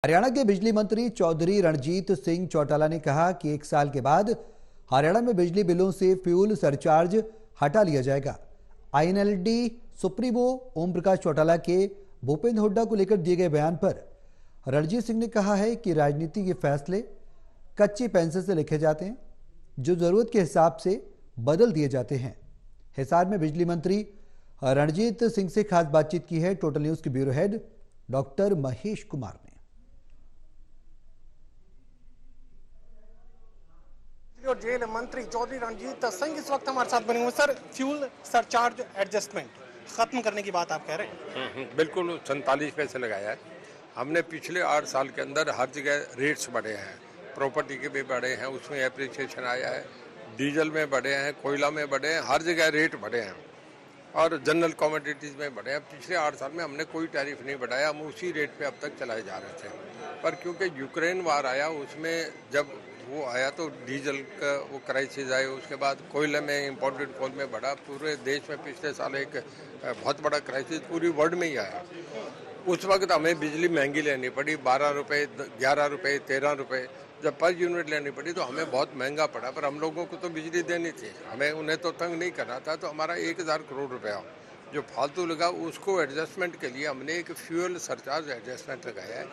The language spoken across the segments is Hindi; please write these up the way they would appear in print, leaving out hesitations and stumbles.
हरियाणा के बिजली मंत्री चौधरी रणजीत सिंह चौटाला ने कहा कि 1 साल के बाद हरियाणा में बिजली बिलों से फ्यूल सरचार्ज हटा लिया जाएगा। आईएनएलडी सुप्रीमो ओम प्रकाश चौटाला के भूपेंद्र हुड्डा को लेकर दिए गए बयान पर रणजीत सिंह ने कहा है कि राजनीति के फैसले कच्ची पेंसिल से लिखे जाते हैं, जो जरूरत के हिसाब से बदल दिए जाते हैं। हिसार में बिजली मंत्री रणजीत सिंह से खास बातचीत की है टोटल न्यूज के bureau head doctor Mahesh Kumar ने। और जेल मंत्री चौधरी रणजीत सिंह इस वक्त हमारे साथ बने हुए। सर, फ्यूल सरचार्ज एडजस्टमेंट खत्म करने की बात आप कह रहे हैं? बिल्कुल 47 पैसे लगाया है हमने। पिछले 8 साल के अंदर हर जगह रेट्स बढ़े हैं, प्रॉपर्टी के भी बढ़े हैं, उसमें एप्रिसिएशन आया है, डीजल में बढ़े हैं, कोयला में बढ़े हैं, हर जगह रेट बढ़े हैं और जनरल कमोडिटीज में बढ़े हैं। पिछले 8 साल में हमने कोई टैरिफ नहीं बढ़ाया, हम उसी रेट पे अब तक चलाए जा रहे थे। पर क्योंकि यूक्रेन वार आया, उसमें जब वो आया तो डीजल का वो क्राइसिस आया, उसके बाद कोयले में इम्पोर्टेड कोल में बढ़ा। पूरे देश में पिछले साल एक बहुत बड़ा क्राइसिस पूरी वर्ल्ड में ही आया। उस वक्त हमें बिजली महंगी लेनी पड़ी, 12 रुपये, 11 रुपये, 13 रुपये जब पर यूनिट लेनी पड़ी तो हमें बहुत महंगा पड़ा। पर हम लोगों को तो बिजली देनी थी, हमें उन्हें तो तंग नहीं करना था। तो हमारा 1000 करोड़ रुपया जो फालतू लगा, उसको एडजस्टमेंट के लिए हमने एक फ्यूल सरचार्ज एडजस्टमेंट लगाया है।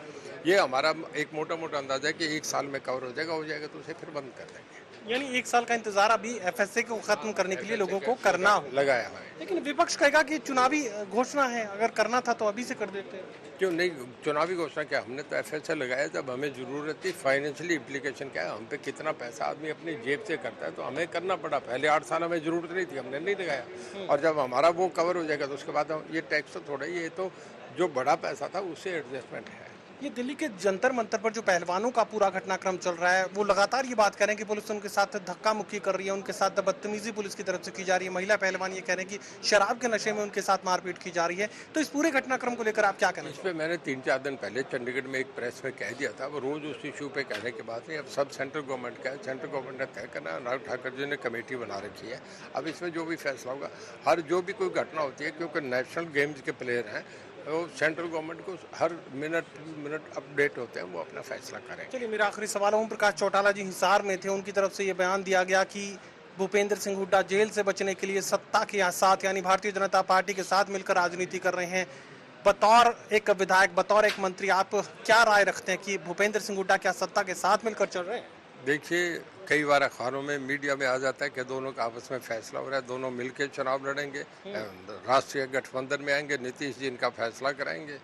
ये हमारा एक मोटा मोटा अंदाजा है कि 1 साल में कवर हो जाएगा तो उसे फिर बंद कर देंगे। यानी 1 साल का इंतजार अभी एफएसए को खत्म करने के लिए लोगों को करना लगाया है। लेकिन विपक्ष कहेगा कि चुनावी घोषणा है, अगर करना था तो अभी से कर देते। क्यों नहीं? चुनावी घोषणा क्या, हमने तो एफएसए लगाया जब हमें जरूरत थी। फाइनेंशियली इम्प्लीकेशन क्या है, हम पे कितना पैसा आदमी अपनी जेब से करता है, तो हमें करना पड़ा। पहले 8 साल हमें जरूरत नहीं थी, हमने नहीं लगाया। और जब हमारा वो कवर हो जाएगा तो उसके बाद ये टैक्स तो थोड़ा ही, ये तो जो बड़ा पैसा था उससे एडजस्टमेंट है। ये दिल्ली के जंतर मंतर पर जो पहलवानों का पूरा घटनाक्रम चल रहा है, वो लगातार ये बात कर रहे हैं कि पुलिस उनके साथ धक्का मुक्की कर रही है, उनके साथ बदतमीजी पुलिस की तरफ से की जा रही है। महिला पहलवान ये कह रहे हैं कि शराब के नशे में उनके साथ मारपीट की जा रही है। तो इस पूरे घटनाक्रम को लेकर आप क्या कहना? इस पर मैंने 3-4 दिन पहले चंडीगढ़ में एक प्रेस में कह दिया था। वो रोज उस इशू पे कहने की बात नहीं, अब सब सेंट्रल गवर्नमेंट का है। सेंट्रल गवर्नमेंट ने तय करना है। अनुराग ठाकुर जी ने कमेटी बना रखी है। अब इसमें जो भी फैसला होगा, हर जो भी कोई घटना होती है, क्योंकि नेशनल गेम्स के प्लेयर हैं, वो सेंट्रल गवर्नमेंट को हर मिनट अपडेट होते हैं, वो अपना फैसला करें। चलिए, मेरा आखिरी सवाल है। ओम प्रकाश चौटाला जी हिसार में थे, उनकी तरफ से ये बयान दिया गया कि भूपेंद्र सिंह हुड्डा जेल से बचने के लिए सत्ता के साथ यानी भारतीय जनता पार्टी के साथ मिलकर राजनीति कर रहे हैं। बतौर एक विधायक, बतौर एक मंत्री, आप क्या राय रखते हैं कि भूपेंद्र सिंह हुड्डा क्या सत्ता के साथ मिलकर चल रहे हैं? देखिए, कई बार अखबारों में, मीडिया में आ जाता है कि दोनों का आपस में फैसला हो रहा है, दोनों मिलकर चुनाव लड़ेंगे, राष्ट्रीय गठबंधन में आएंगे, नीतीश जी इनका फैसला कराएंगे।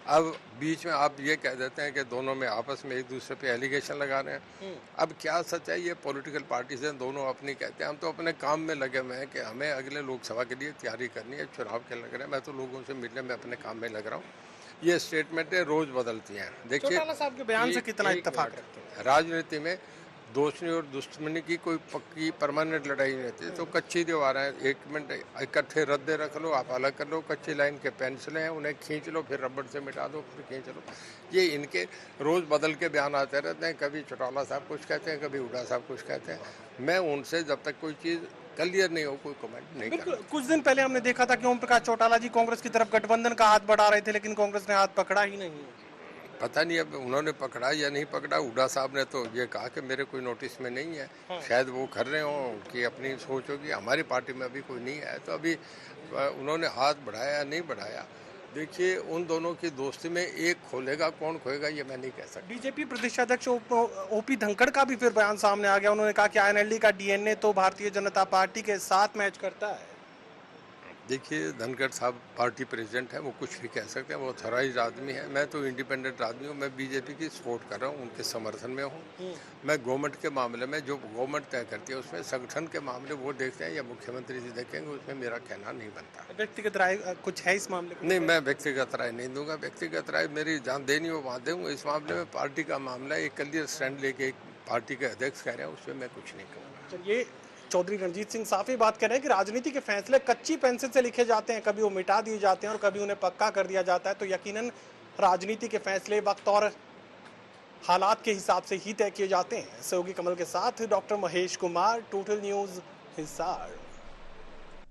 अब बीच में आप ये कह देते हैं कि दोनों में आपस में एक दूसरे पे एलिगेशन लगा रहे हैं। अब क्या सच्चाई है? पॉलिटिकल पार्टी से दोनों अपनी कहते हैं, हम तो अपने काम में लगे हुए हैं कि हमें अगले लोकसभा के लिए तैयारी करनी है, चुनाव के लग रहे हैं। मैं तो लोगों से मिलने में अपने काम में लग रहा हूँ। ये स्टेटमेंटें रोज बदलती हैं। देखिए, चौटाला साहब के बयान से कितना इत्तेफाक रखते हैं? राजनीति में दोस्ती और दुश्मनी की कोई पक्की परमानेंट लड़ाई नहीं रहती। तो कच्ची दीवारें हैं, 1 मिनट इकट्ठे रद्दे रख लो, आप अलग कर लो। कच्ची लाइन के पेंसिलें हैं, उन्हें खींच लो, फिर रबड़ से मिटा दो, फिर खींच लो। ये इनके रोज़ बदल के बयान आते रहते हैं। कभी चौटाला साहब कुछ कहते हैं, कभी हुड्डा साहब कुछ कहते हैं। मैं उनसे जब तक कोई चीज़ क्लियर नहीं हो, कोई कमेंट नहीं करता। कुछ दिन पहले हमने देखा था कि ओम प्रकाश चौटाला जी कांग्रेस की तरफ गठबंधन का हाथ बढ़ा रहे थे, लेकिन कांग्रेस ने हाथ पकड़ा ही नहीं। पता नहीं अब उन्होंने पकड़ा या नहीं पकड़ा। हुड्डा साहब ने तो ये कहा कि मेरे कोई नोटिस में नहीं है। शायद वो कर रहे हों कि अपनी सोच होगी। हमारी पार्टी में अभी कोई नहीं है, तो अभी उन्होंने हाथ बढ़ाया या नहीं बढ़ाया। देखिए, उन दोनों की दोस्ती में एक खोलेगा, कौन खोएगा ये मैं नहीं कह सकता। बीजेपी प्रदेशाध्यक्ष ओपी धनखड़ का भी फिर बयान सामने आ गया। उन्होंने कहा कि आईएनएलडी का डीएनए तो भारतीय जनता पार्टी के साथ मैच करता है। देखिए, धनखड़ साहब पार्टी प्रेसिडेंट है, वो कुछ भी कह सकते हैं, वो ऑथराइज्ड आदमी है। मैं तो इंडिपेंडेंट आदमी हूँ, मैं बीजेपी की सपोर्ट कर रहा हूँ, उनके समर्थन में हूँ। मैं गवर्नमेंट के मामले में, जो गवर्नमेंट तय करती है उसमें, संगठन के मामले वो देखते हैं या मुख्यमंत्री जी देखेंगे, उसमें मेरा कहना नहीं बनता। व्यक्तिगत राय कुछ है इस मामले में? नहीं, मैं व्यक्तिगत राय नहीं दूंगा। व्यक्तिगत राय मेरी जहाँ देनी हो वहाँ दूंगा। इस मामले में पार्टी का मामला है, एक क्लियर स्टैंड लेके एक पार्टी के अध्यक्ष कह रहे हैं, उसमें मैं कुछ नहीं कहूँगा। चलिए, चौधरी रणजीत सिंह साफ ही बात कर रहे हैं कि राजनीति के फैसले कच्ची पेंसिल से लिखे जाते हैं, कभी वो मिटा दिए जाते हैं और कभी उन्हें पक्का कर दिया जाता है। तो यकीनन राजनीति के फैसले वक्त और हालात के हिसाब से ही तय किए जाते हैं। सहयोगी कमल के साथ doctor Mahesh Kumar, total news Hisar.